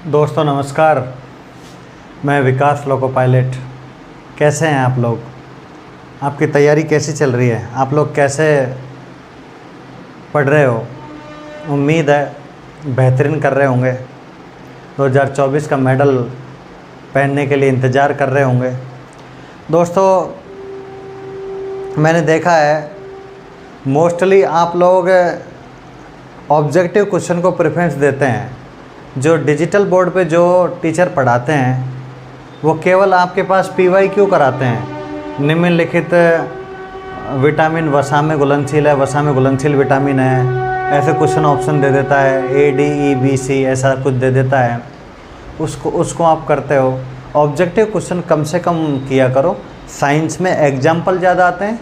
दोस्तों नमस्कार, मैं विकास लोको पायलट। कैसे हैं आप लोग? आपकी तैयारी कैसी चल रही है? आप लोग कैसे पढ़ रहे हो? उम्मीद है बेहतरीन कर रहे होंगे। 2024 का मेडल पहनने के लिए इंतज़ार कर रहे होंगे। दोस्तों मैंने देखा है मोस्टली आप लोग ऑब्जेक्टिव क्वेश्चन को प्रेफरेंस देते हैं। जो डिजिटल बोर्ड पे जो टीचर पढ़ाते हैं वो केवल आपके पास PYQ कराते हैं। निम्नलिखित विटामिन वसा में घुलनशील है, वसा में घुलनशील विटामिन है, ऐसे क्वेश्चन ऑप्शन दे देता है, ADEBC ऐसा कुछ दे देता है। उसको आप करते हो। ऑब्जेक्टिव क्वेश्चन कम से कम किया करो। साइंस में एग्जाम्पल ज़्यादा आते हैं,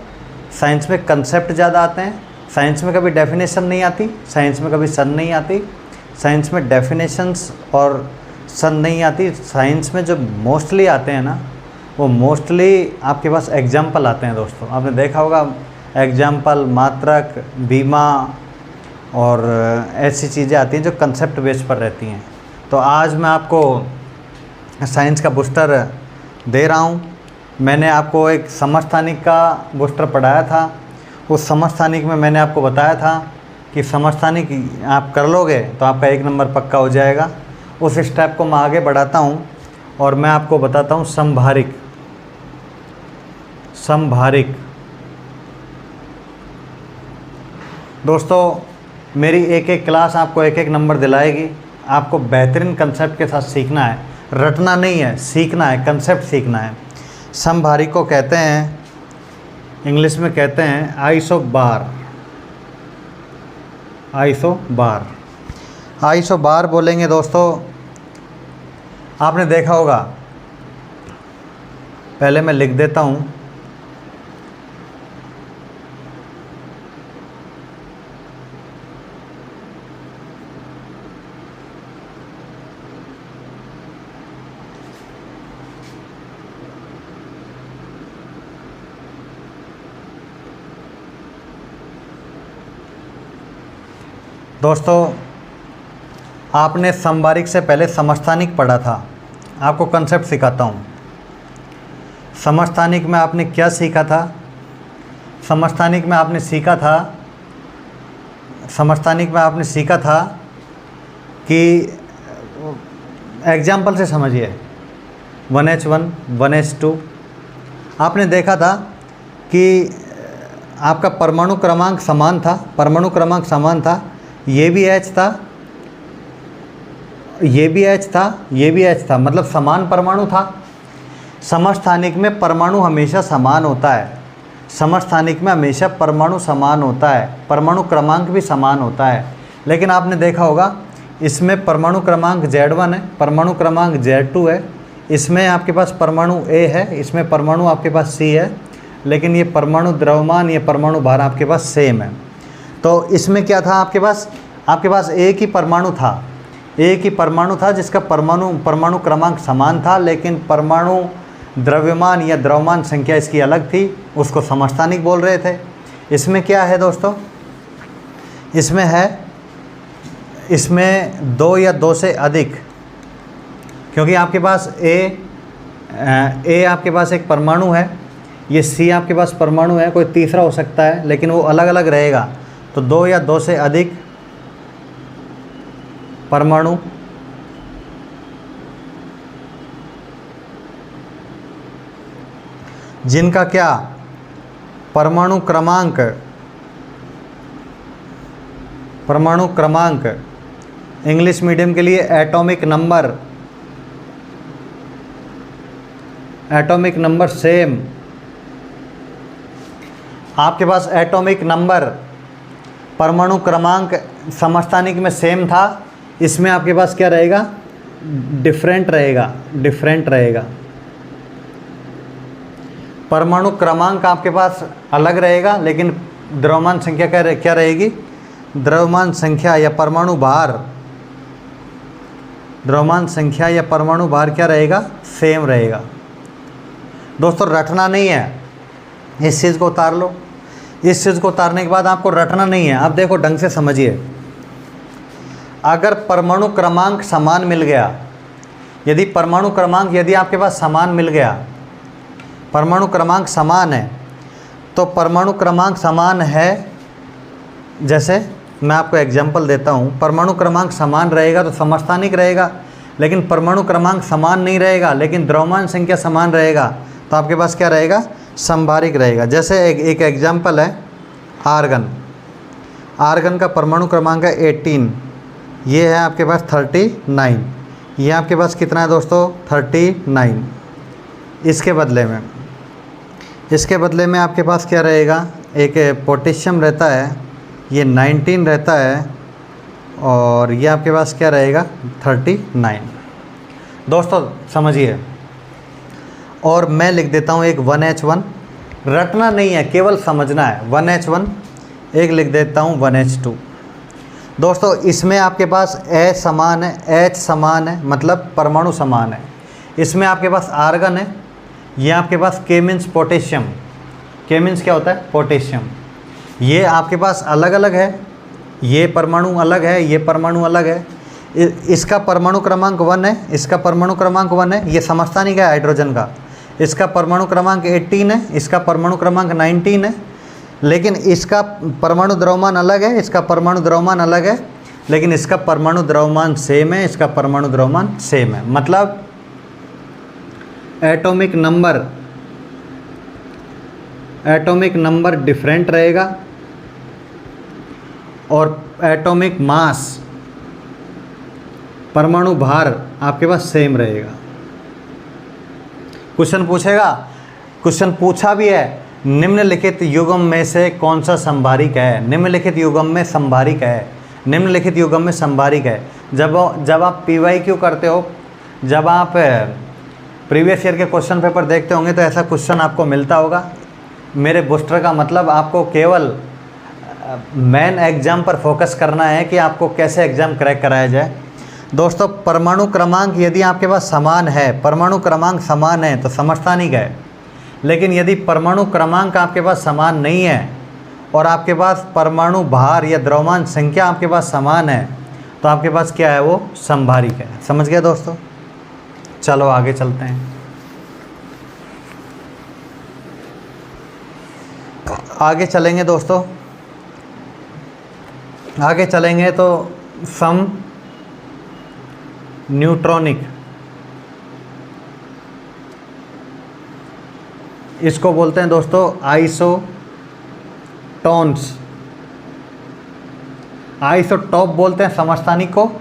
साइंस में कंसेप्ट ज़्यादा आते हैं। साइंस में कभी डेफिनेशन नहीं आती, साइंस में कभी सन नहीं आती, साइंस में डेफिनेशंस और सन नहीं आती। साइंस में जो मोस्टली आते हैं ना, वो मोस्टली आपके पास एग्जाम्पल आते हैं। दोस्तों आपने देखा होगा एग्जाम्पल, मात्रक, बीमा और ऐसी चीज़ें आती हैं जो कंसेप्ट बेस पर रहती हैं। तो आज मैं आपको साइंस का बूस्टर दे रहा हूँ। मैंने आपको एक समस्थानिक का बूस्टर पढ़ाया था। उस समस्थानिक में मैंने आपको बताया था कि समस्थानिक आप कर लोगे तो आपका 1 नंबर पक्का हो जाएगा। उस स्टेप को मैं आगे बढ़ाता हूँ और मैं आपको बताता हूँ समभारिक। दोस्तों मेरी एक एक क्लास आपको 1-1 नंबर दिलाएगी। आपको बेहतरीन कंसेप्ट के साथ सीखना है, रटना नहीं है, सीखना है, कंसेप्ट सीखना है। समभारिक को कहते हैं, इंग्लिश में कहते हैं आइसोबार। आइसोबार बोलेंगे दोस्तों। आपने देखा होगा, पहले मैं लिख देता हूँ। दोस्तों आपने समभारिक से पहले समस्थानिक पढ़ा था। आपको कंसेप्ट सिखाता हूँ। समस्थानिक में आपने क्या सीखा था? समस्थानिक में आपने सीखा था कि एग्जाम्पल से समझिए। 1H1 1H2 आपने देखा था कि आपका परमाणु क्रमांक समान था। ये भी H था, ये भी H था, मतलब समान परमाणु था। समस्थानिक में परमाणु हमेशा समान होता है। समस्थानिक में हमेशा परमाणु समान होता है, परमाणु क्रमांक भी समान होता है। लेकिन आपने देखा होगा इसमें परमाणु क्रमांक Z1 है, परमाणु क्रमांक Z2 है, इसमें आपके पास परमाणु A है, इसमें परमाणु आपके पास C है, लेकिन ये परमाणु द्रव्यमान, ये परमाणु भार आपके पास सेम है। तो इसमें क्या था? आपके पास एक ही परमाणु था जिसका परमाणु क्रमांक समान था, लेकिन परमाणु द्रव्यमान या द्रव्यमान संख्या इसकी अलग थी। उसको समस्थानिक बोल रहे थे। इसमें क्या है दोस्तों? इसमें 2 या 2 से अधिक, क्योंकि आपके पास A आपके पास एक परमाणु है, ये C आपके पास परमाणु है, कोई तीसरा हो सकता है लेकिन वो अलग अलग रहेगा। तो 2 या 2 से अधिक परमाणु जिनका क्या परमाणु क्रमांक इंग्लिश मीडियम के लिए एटॉमिक नंबर सेम। आपके पास एटॉमिक नंबर परमाणु क्रमांक समस्थानिक में सेम था, इसमें आपके पास क्या रहेगा? डिफरेंट रहेगा। परमाणु क्रमांक आपके पास अलग रहेगा, लेकिन द्रव्यमान संख्या क्या रहेगी? द्रव्यमान संख्या या परमाणु भार क्या रहेगा? सेम रहेगा। दोस्तों रटना नहीं है, इस चीज़ को उतार लो। इस चीज़ को उतारने के बाद आपको रटना नहीं है। आप देखो ढंग से समझिए। अगर परमाणु क्रमांक समान मिल गया यदि परमाणु क्रमांक यदि आपके पास समान मिल गया, परमाणु क्रमांक समान है, तो परमाणु क्रमांक समान है, जैसे मैं आपको एग्जांपल देता हूँ, परमाणु क्रमांक समान रहेगा तो समस्थानिक रहेगा, लेकिन परमाणु क्रमांक समान नहीं रहेगा लेकिन द्रव्यमान संख्या समान रहेगा तो आपके पास क्या रहेगा, समभारिक रहेगा। जैसे एक एग्जांपल है आर्गन। आर्गन का परमाणु क्रमांक है 18, ये है आपके पास 39, ये आपके पास कितना है दोस्तों, 39। इसके बदले में आपके पास क्या रहेगा, एक पोटेशियम रहता है, ये 19 रहता है, और ये आपके पास क्या रहेगा, 39। दोस्तों समझिए, और मैं लिख देता हूँ एक 1H1, रटना नहीं है, केवल समझना है। 1H1, एक लिख देता हूँ 1H2। दोस्तों इसमें आपके पास H समान है, H समान है, मतलब परमाणु समान है। इसमें आपके पास आर्गन है, ये आपके पास K means potassium, K means क्या होता है, पोटेशियम। ये आपके पास अलग अलग है, ये परमाणु अलग है, ये परमाणु अलग है। इसका परमाणु क्रमांक 1 है, इसका परमाणु क्रमांक 1 है, ये समस्थानिक है हाइड्रोजन का। इसका परमाणु क्रमांक 18 है, इसका परमाणु क्रमांक 19 है, लेकिन इसका परमाणु द्रव्यमान अलग है, इसका परमाणु द्रव्यमान अलग है, लेकिन इसका परमाणु द्रव्यमान सेम है, इसका परमाणु द्रव्यमान सेम है। मतलब एटॉमिक नंबर डिफरेंट रहेगा और एटॉमिक मास, परमाणु भार आपके पास सेम रहेगा। क्वेश्चन पूछेगा, क्वेश्चन पूछा भी है, निम्नलिखित युग्म में से कौन सा संभारिक है, निम्नलिखित युग्म में संभारिक है, निम्नलिखित युग्म में संभारिक है। जब आप PYQ करते हो, जब आप प्रीवियस ईयर के क्वेश्चन पेपर देखते होंगे तो ऐसा क्वेश्चन आपको मिलता होगा। मेरे बूस्टर का मतलब आपको केवल मेन एग्ज़ाम पर फोकस करना है कि आपको कैसे एग्ज़ाम क्रैक कराया जाए। दोस्तों परमाणु क्रमांक यदि आपके पास समान है, परमाणु क्रमांक समान है तो समस्थानिक है, लेकिन यदि परमाणु क्रमांक आपके पास समान नहीं है और आपके पास परमाणु भार या द्रव्यमान संख्या आपके पास समान है तो आपके पास क्या है, वो समभारिक है। समझ गए दोस्तों? चलो आगे चलते हैं। आगे चलेंगे दोस्तों, आगे चलेंगे तो सम न्यूट्रॉनिक, इसको बोलते हैं दोस्तों आइसोटोन्स। आइसोटॉप बोलते हैं समस्थानिक को,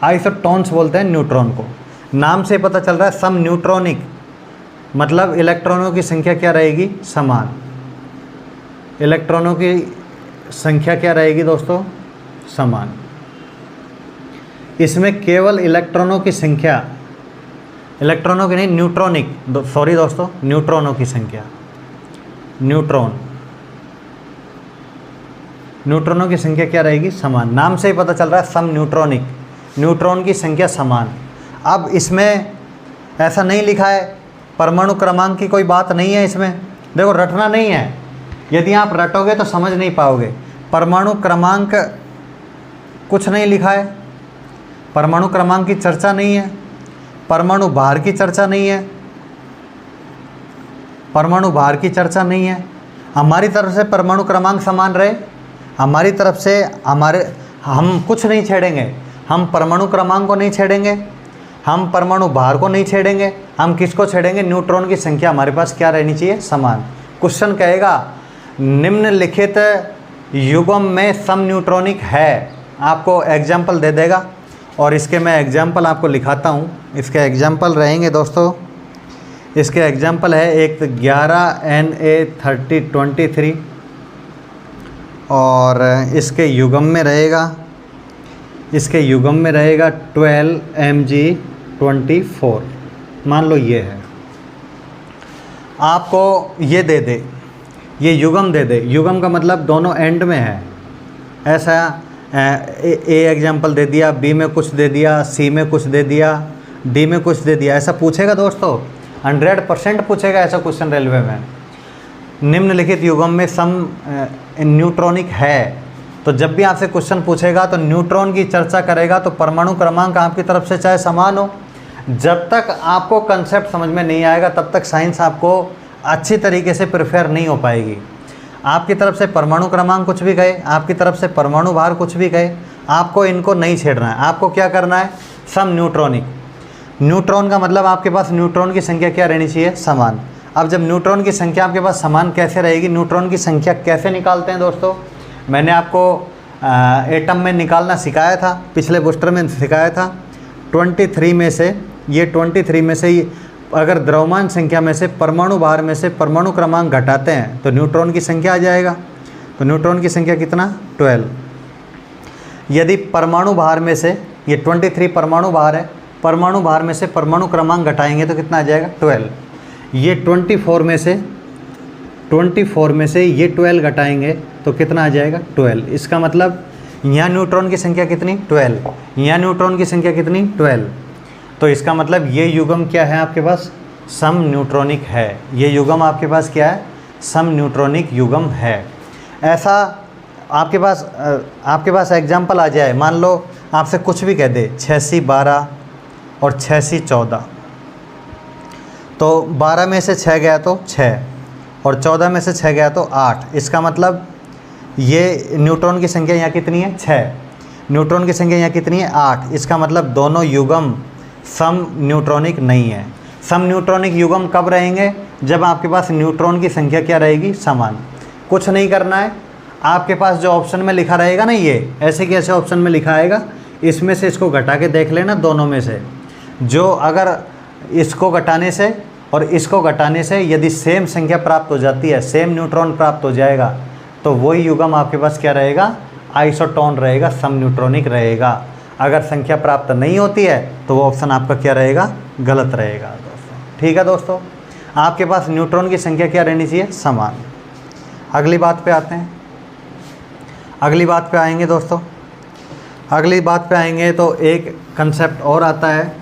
आइसोटोन्स बोलते हैं न्यूट्रॉन को। नाम से पता चल रहा है सम न्यूट्रॉनिक, मतलब इलेक्ट्रॉनों की संख्या क्या रहेगी, समान। इलेक्ट्रॉनों की संख्या क्या रहेगी दोस्तों, समान। इसमें केवल इलेक्ट्रॉनों की संख्या, इलेक्ट्रॉनों की नहीं, न्यूट्रॉनिक, सॉरी दोस्तों, न्यूट्रॉनों की संख्या, न्यूट्रॉनों की संख्या क्या रहेगी, समान। नाम से ही पता चल रहा है सम न्यूट्रॉनिक, न्यूट्रॉन की संख्या समान। अब इसमें ऐसा नहीं लिखा है, परमाणु क्रमांक की कोई बात नहीं है इसमें। देखो रटना नहीं है, यदि आप रटोगे तो समझ नहीं पाओगे। परमाणु क्रमांक कुछ नहीं लिखा है, परमाणु क्रमांक की चर्चा नहीं है, परमाणु भार की चर्चा नहीं है, परमाणु भार की चर्चा नहीं है। हमारी तरफ से परमाणु क्रमांक समान रहे, हमारी तरफ से हम कुछ नहीं छेड़ेंगे, हम परमाणु क्रमांक को नहीं छेड़ेंगे, हम परमाणु भार को नहीं छेड़ेंगे, हम किसको छेड़ेंगे, न्यूट्रॉन की संख्या हमारे पास क्या रहनी चाहिए, समान। क्वेश्चन कहेगा निम्नलिखित युग्म में सम न्यूट्रॉनिक है, आपको एग्जाम्पल दे देगा और इसके मैं एग्जाम्पल आपको लिखाता हूँ। इसके एग्जाम्पल रहेंगे दोस्तों, इसके एग्जाम्पल है एक 11Na3023 और इसके युग्म में रहेगा, इसके युग्म में रहेगा 12Mg24। मान लो ये है, आपको ये दे दे, ये युग्म दे दे, युग्म का मतलब दोनों एंड में है। ऐसा ए एग्जाम्पल दे दिया, बी में कुछ दे दिया, सी में कुछ दे दिया, डी में कुछ दे दिया, ऐसा पूछेगा दोस्तों, 100% पूछेगा ऐसा क्वेश्चन रेलवे में। निम्नलिखित युग्म में सम न्यूट्रॉनिक है, तो जब भी आपसे क्वेश्चन पूछेगा तो न्यूट्रॉन की चर्चा करेगा तो परमाणु क्रमांक आपकी तरफ से चाहे समान हो, जब तक आपको कंसेप्ट समझ में नहीं आएगा तब तक साइंस आपको अच्छी तरीके से प्रिपेयर नहीं हो पाएगी। आपकी तरफ से परमाणु क्रमांक कुछ भी कहे, आपकी तरफ से परमाणु भार कुछ भी कहे, आपको इनको नहीं छेड़ना है। आपको क्या करना है, सम न्यूट्रॉनिक। न्यूट्रॉन का मतलब आपके पास न्यूट्रॉन की संख्या क्या रहनी चाहिए, समान। अब जब न्यूट्रॉन की संख्या आपके पास समान कैसे रहेगी, न्यूट्रॉन की संख्या कैसे निकालते हैं दोस्तों, मैंने आपको एटम में निकालना सिखाया था, पिछले बूस्टर में सिखाया था। 23 में से ये 23 में से अगर द्रव्यमान संख्या में से परमाणु भार में से परमाणु क्रमांक घटाते हैं तो न्यूट्रॉन की संख्या आ जाएगा। तो न्यूट्रॉन की संख्या कितना, 12। यदि परमाणु भार में से, ये 23 परमाणु भार है, परमाणु भार में से परमाणु क्रमांक घटाएंगे तो कितना आ जाएगा, 12। ये 24 में से ये 12 घटाएंगे तो कितना आ जाएगा, 12। इसका मतलब यहाँ न्यूट्रॉन की संख्या कितनी, 12। यहाँ न्यूट्रॉन की संख्या कितनी, 12। तो इसका मतलब ये युग्म क्या है आपके पास, सम न्यूट्रॉनिक है। ये युग्म आपके पास क्या है, सम न्यूट्रॉनिक युग्म है। ऐसा आपके पास एग्जाम्पल आ जाए, मान लो आपसे कुछ भी कह दे 6C12 और 6C14, तो 12 में से 6 गया तो 6 और 14 में से 6 गया तो 8। इसका मतलब ये न्यूट्रॉन की संख्या यहाँ कितनी है, 6। न्यूट्रॉन की संख्या यहाँ कितनी है, 8। इसका मतलब दोनों युग्म सम न्यूट्रॉनिक नहीं है। सम न्यूट्रॉनिक युग्म कब रहेंगे, जब आपके पास न्यूट्रॉन की संख्या क्या रहेगी, समान। कुछ नहीं करना है, आपके पास जो ऑप्शन में लिखा रहेगा ना, ये ऐसे के ऐसे ऑप्शन में लिखा आएगा, इसमें से इसको घटा के देख लेना, दोनों में से जो अगर इसको घटाने से और इसको घटाने से यदि सेम संख्या प्राप्त हो जाती है, सेम न्यूट्रॉन प्राप्त हो जाएगा, तो वही युग्म आपके पास क्या रहेगा, आइसोटोन रहेगा, सम न्यूट्रॉनिक रहेगा। अगर संख्या प्राप्त नहीं होती है तो वो ऑप्शन आपका क्या रहेगा, गलत रहेगा दोस्तों। ठीक है दोस्तों, आपके पास न्यूट्रॉन की संख्या क्या रहनी चाहिए, समान। अगली बात पे आते हैं, अगली बात पे आएंगे दोस्तों। अगली बात पे आएंगे तो एक कंसेप्ट और आता है,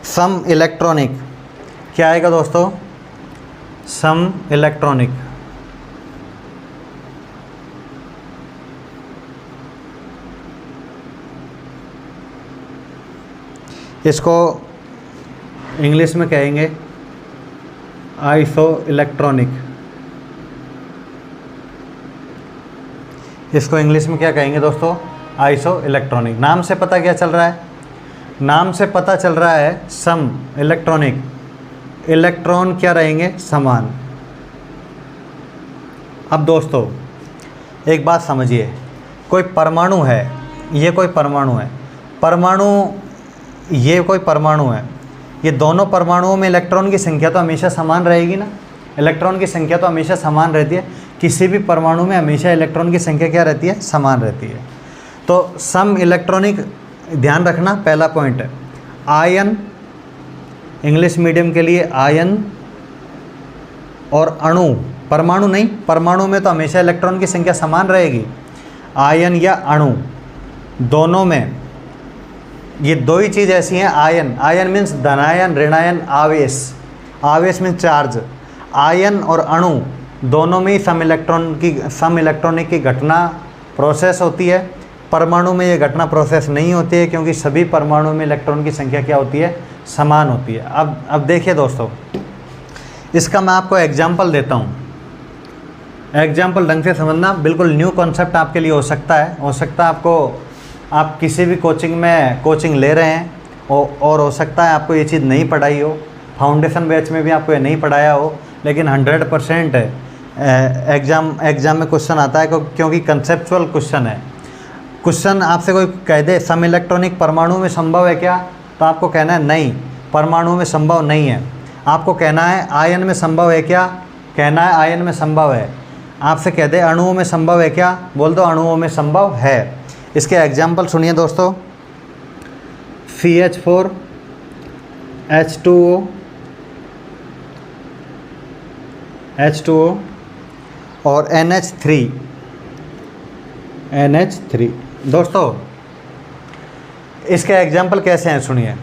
सम इलेक्ट्रॉनिक। क्या आएगा दोस्तों, सम इलेक्ट्रॉनिक। इसको इंग्लिश में कहेंगे आइसो इलेक्ट्रॉनिक। इसको इंग्लिश में क्या कहेंगे दोस्तों, आइसो इलेक्ट्रॉनिक। नाम से पता क्या चल रहा है, नाम से पता चल रहा है सम इलेक्ट्रॉनिक, इलेक्ट्रॉन क्या रहेंगे, समान। अब दोस्तों एक बात समझिए, कोई परमाणु है, ये कोई परमाणु है, ये कोई परमाणु है, ये दोनों परमाणुओं में इलेक्ट्रॉन की संख्या तो हमेशा समान रहेगी ना, इलेक्ट्रॉन की संख्या तो हमेशा समान रहती है। किसी भी परमाणु में हमेशा इलेक्ट्रॉन की संख्या क्या रहती है, समान रहती है। तो सम इलेक्ट्रॉनिक ध्यान रखना, पहला पॉइंट है आयन, इंग्लिश मीडियम के लिए आयन और अणु, परमाणु नहीं, परमाणु में तो हमेशा इलेक्ट्रॉन की संख्या समान रहेगी। आयन या अणु दोनों में ये दो ही चीज़ ऐसी हैं। आयन, आयन मीन्स धनायन ऋणायन आवेश, आवेश मीन्स चार्ज। आयन और अणु दोनों में ही सम इलेक्ट्रॉनिक की घटना प्रोसेस होती है। परमाणु में ये घटना प्रोसेस नहीं होती है, क्योंकि सभी परमाणु में इलेक्ट्रॉन की संख्या क्या होती है, समान होती है। अब देखिए दोस्तों, इसका मैं आपको एग्जाम्पल देता हूँ, एग्जाम्पल ढंग से समझना, बिल्कुल न्यू कॉन्सेप्ट आपके लिए हो सकता है आपको, आप किसी भी कोचिंग ले रहे हैं और हो सकता है आपको ये चीज़ नहीं पढ़ाई हो, फाउंडेशन बैच में भी आपको ये नहीं पढ़ाया हो, लेकिन 100% एग्ज़ाम में क्वेश्चन आता है, क्योंकि कंसेप्चुअल क्वेश्चन है। क्वेश्चन आपसे कोई कह दे सम इलेक्ट्रॉनिक परमाणु में संभव है क्या, तो आपको कहना है नहीं, परमाणु में संभव नहीं है। आपको कहना है आयन में संभव है क्या, कहना है आयन में संभव है। आपसे कह दे अणुओं में संभव है क्या, बोल दो अणुओं में संभव है। इसके एग्जाम्पल सुनिए दोस्तों, CH4 H2O और NH3 दोस्तों, इसके एग्जाम्पल कैसे हैं सुनिए।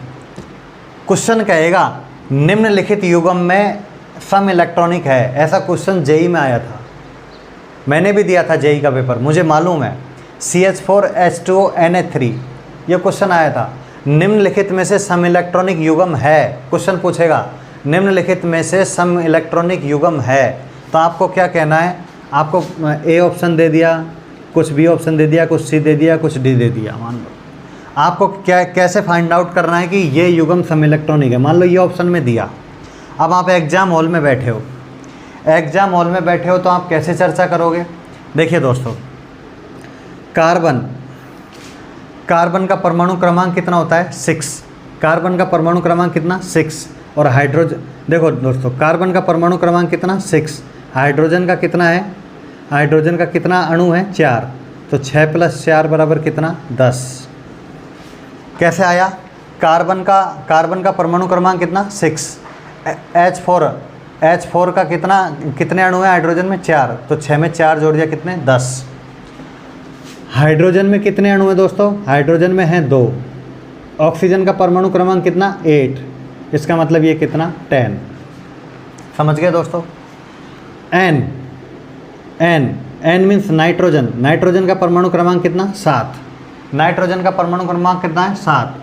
क्वेश्चन कहेगा निम्नलिखित युग्म में सम इलेक्ट्रॉनिक है, ऐसा क्वेश्चन जेई में आया था, मैंने भी दिया था जेई का पेपर, मुझे मालूम है। CH4H2NH3, ये क्वेश्चन आया था। निम्नलिखित में से सम इलेक्ट्रॉनिक युग्म है, क्वेश्चन पूछेगा निम्नलिखित में से सम इलेक्ट्रॉनिक युग्म है, तो आपको क्या कहना है? आपको ए ऑप्शन दे दिया, कुछ बी ऑप्शन दे दिया, कुछ सी दे दिया, कुछ डी दे दिया। मान लो आपको क्या कैसे फाइंड आउट करना है कि ये युग्म सम इलेक्ट्रॉनिक है। मान लो ये ऑप्शन में दिया, अब आप एग्जाम हॉल में बैठे हो, एग्जाम हॉल में बैठे हो तो आप कैसे चर्चा करोगे? देखिए दोस्तों, कार्बन का परमाणु क्रमांक कितना होता है? 6। कार्बन का परमाणु क्रमांक कितना? 6। और हाइड्रोजन, देखो दोस्तों, कार्बन का परमाणु क्रमांक कितना? 6। हाइड्रोजन का कितना है? हाइड्रोजन का कितना अणु है? 4। तो 6 + 4 बराबर कितना? 10। कैसे आया? कार्बन का परमाणु क्रमांक कितना? 6। H4 का कितने अणु है हाइड्रोजन में? 4। तो 6 में 4 जोड़ दिया, कितने? 10। हाइड्रोजन में कितने अणु हैं दोस्तों? हाइड्रोजन में हैं 2। ऑक्सीजन का परमाणु क्रमांक कितना? 8। इसका मतलब ये कितना? 10। समझ गए दोस्तों? N means nitrogen. नाइट्रोजन का परमाणु क्रमांक कितना? 7। नाइट्रोजन का परमाणु क्रमांक कितना है? 7।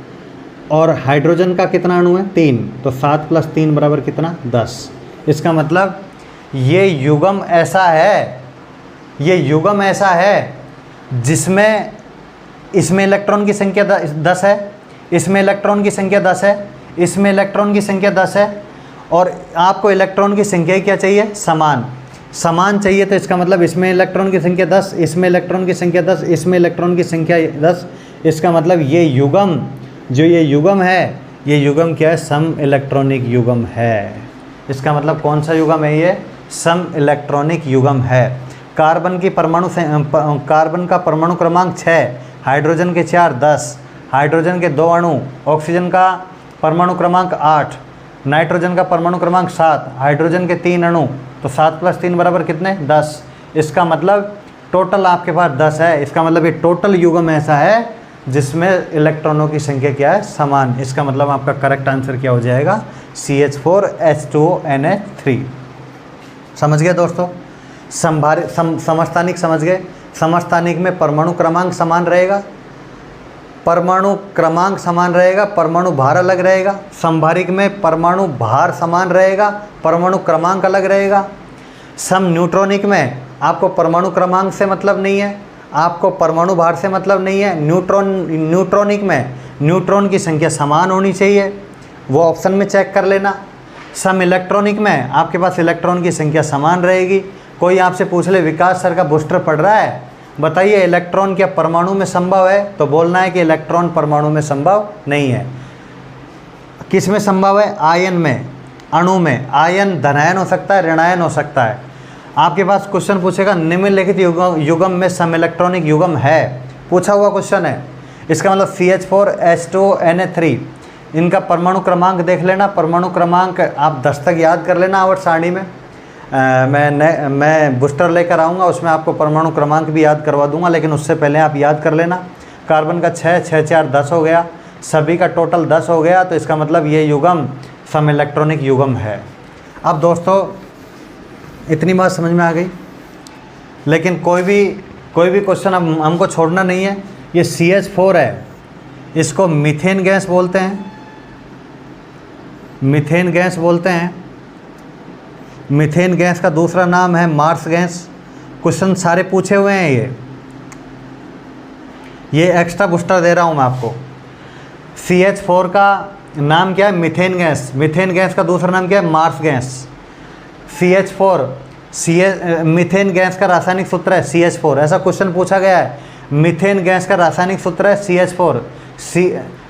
और हाइड्रोजन का कितना अणु है? 3। तो 7 + 3 बराबर कितना? 10। इसका मतलब ये युग्म ऐसा है, जिसमें इसमें इलेक्ट्रॉन की संख्या 10 है, इसमें इलेक्ट्रॉन की संख्या 10 है, इसमें इलेक्ट्रॉन की संख्या 10 है, और आपको इलेक्ट्रॉन की संख्या क्या चाहिए? समान चाहिए। तो इसका मतलब इसमें इलेक्ट्रॉन की संख्या 10, इसमें इलेक्ट्रॉन की संख्या 10, इसमें इलेक्ट्रॉन की संख्या 10। इसका मतलब ये युग्म है, ये युग्म क्या है? सम इलेक्ट्रॉनिक युग्म है। इसका मतलब कौन सा युग्म है? ये सम इलेक्ट्रॉनिक युग्म है। कार्बन का परमाणु क्रमांक 6, हाइड्रोजन के 4, 10, हाइड्रोजन के 2 अणु, ऑक्सीजन का परमाणु क्रमांक 8, नाइट्रोजन का परमाणु क्रमांक 7, हाइड्रोजन के 3 अणु। तो 7 + 3 बराबर कितने? 10। इसका मतलब टोटल आपके पास 10 है। इसका मतलब ये टोटल युग्म ऐसा है जिसमें इलेक्ट्रॉनों की संख्या क्या है? समान। इसका मतलब आपका करेक्ट आंसर क्या हो जाएगा? CH4H2NH3। समझ गए दोस्तों? समस्थानिक समझ गए? समस्थानिक में परमाणु क्रमांक समान रहेगा, परमाणु क्रमांक समान रहेगा, परमाणु भार अलग रहेगा। समभारिक में परमाणु भार समान रहेगा, परमाणु क्रमांक अलग रहेगा। सम न्यूट्रॉनिक में आपको परमाणु क्रमांक से मतलब नहीं है, आपको परमाणु भार से मतलब नहीं है। न्यूट्रॉनिक में न्यूट्रॉन की संख्या समान होनी चाहिए, वो ऑप्शन में चेक कर लेना। सम इलेक्ट्रॉनिक में आपके पास इलेक्ट्रॉन की संख्या समान रहेगी। कोई आपसे पूछ ले, विकास सर का बूस्टर पढ़ रहा है, बताइए इलेक्ट्रॉन क्या परमाणु में संभव है? तो बोलना है कि इलेक्ट्रॉन परमाणु में संभव नहीं है। किस में संभव है? आयन में, अणु में। आयन धनायन हो सकता है, ऋणायन हो सकता है। आपके पास क्वेश्चन पूछेगा निम्नलिखित युग्म में सम इलेक्ट्रॉनिक युग्म है, पूछा हुआ क्वेश्चन है। इसका मतलब CH4H2NH3, इनका परमाणु क्रमांक देख लेना। परमाणु क्रमांक आप 10 तक याद कर लेना आवर्त सारणी में। मैं बूस्टर लेकर आऊँगा, उसमें आपको परमाणु क्रमांक भी याद करवा दूंगा, लेकिन उससे पहले आप याद कर लेना। कार्बन का 6, 6 × 4 10 हो गया, सभी का टोटल 10 हो गया। तो इसका मतलब ये युग्म सम इलेक्ट्रॉनिक युग्म है। अब दोस्तों इतनी बात समझ में आ गई, लेकिन कोई भी क्वेश्चन अब हमको छोड़ना नहीं है। ये CH4 है, इसको मीथेन गैस बोलते हैं, मीथेन गैस बोलते हैं। मीथेन गैस का दूसरा नाम है मार्स गैस। क्वेश्चन सारे पूछे हुए हैं, ये एक्स्ट्रा बूस्टर दे रहा हूँ मैं आपको। CH4 का नाम क्या है? Methane gas. मीथेन गैस का दूसरा नाम क्या है? Marsh gas. CH4 methane gas का रासायनिक सूत्र है CH4, ऐसा क्वेश्चन पूछा गया है। मीथेन गैस का रासायनिक सूत्र है CH4।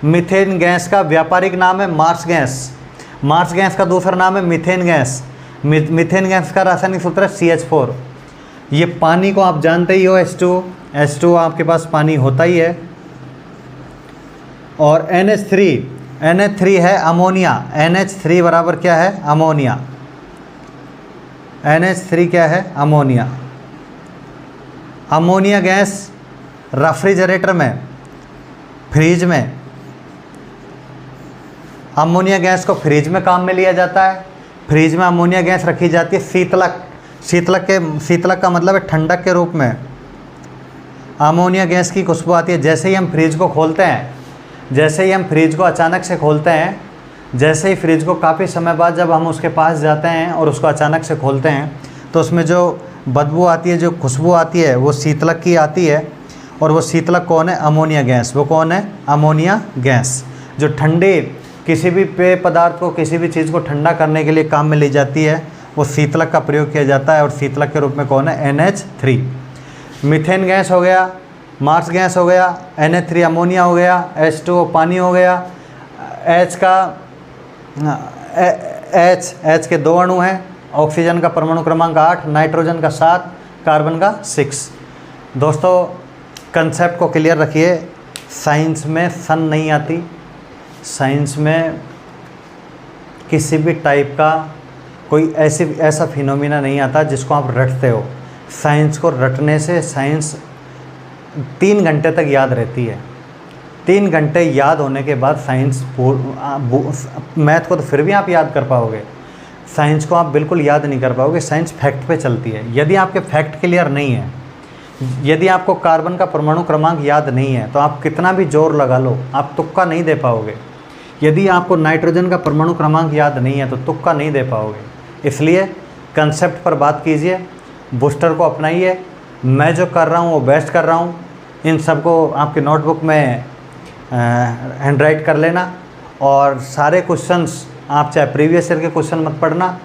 मीथेन गैस का व्यापारिक नाम है मार्स गैस। मार्स गैस का दूसरा नाम है मीथेन गैस। मीथेन गैस का रासायनिक सूत्र है CH4। ये पानी को आप जानते ही हो, H2 आपके पास पानी होता ही है। और NH3 है अमोनिया। NH3 बराबर क्या है? अमोनिया। NH3 क्या है? अमोनिया। अमोनिया गैस रेफ्रिजरेटर में, फ्रिज में, अमोनिया गैस को फ्रिज में काम में लिया जाता है। फ्रिज में अमोनिया गैस रखी जाती है शीतलक का मतलब है ठंडक के रूप में। अमोनिया गैस की खुशबू आती है। जैसे ही हम फ्रिज को खोलते हैं, जैसे ही हम फ्रिज को अचानक से खोलते हैं, जैसे ही फ्रिज को काफ़ी समय बाद जब हम उसके पास जाते हैं और उसको अचानक से खोलते हैं, तो उसमें जो बदबू आती है, जो खुशबू आती है, वो शीतलक की आती है। और वो शीतलक कौन है? Ammonia gas. वो कौन है? अमोनिया गैस, जो ठंडे किसी भी पेय पदार्थ को, किसी भी चीज़ को ठंडा करने के लिए काम में ली जाती है, वो शीतलक का प्रयोग किया जाता है। और शीतलक के रूप में कौन है? NH3। मीथेन गैस हो गया, मार्स गैस हो गया, NH3 अमोनिया हो गया, H2O पानी हो गया, H के 2 अणु हैं, ऑक्सीजन का परमाणु क्रमांक 8, नाइट्रोजन का 7, कार्बन का 6। दोस्तों कंसेप्ट को क्लियर रखिए, साइंस में सन नहीं आती, साइंस में किसी भी टाइप का कोई ऐसा फिनोमिना नहीं आता जिसको आप रटते हो। साइंस को रटने से साइंस 3 घंटे तक याद रहती है। 3 घंटे याद होने के बाद साइंस, मैथ को तो फिर भी आप याद कर पाओगे, साइंस को आप बिल्कुल याद नहीं कर पाओगे। साइंस फैक्ट पे चलती है। यदि आपके फैक्ट क्लियर नहीं है, यदि आपको कार्बन का परमाणु क्रमांक याद नहीं है, तो आप कितना भी जोर लगा लो, आप तुक्का नहीं दे पाओगे। यदि आपको नाइट्रोजन का परमाणु क्रमांक याद नहीं है, तो तुक्का नहीं दे पाओगे। इसलिए कंसेप्ट पर बात कीजिए, बूस्टर को अपनाइए। मैं जो कर रहा हूँ वो बेस्ट कर रहा हूँ। इन सबको आपके नोटबुक में हैंडराइट कर लेना। और सारे क्वेश्चंस आप चाहे प्रीवियस ईयर के क्वेश्चन मत पढ़ना,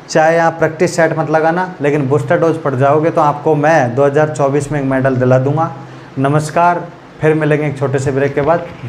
चाहे आप प्रैक्टिस सेट मत लगाना, लेकिन बूस्टर डोज पढ़ जाओगे तो आपको मैं 2024 में एक मेडल दिला दूंगा। नमस्कार, फिर मिलेंगे एक छोटे से ब्रेक के बाद।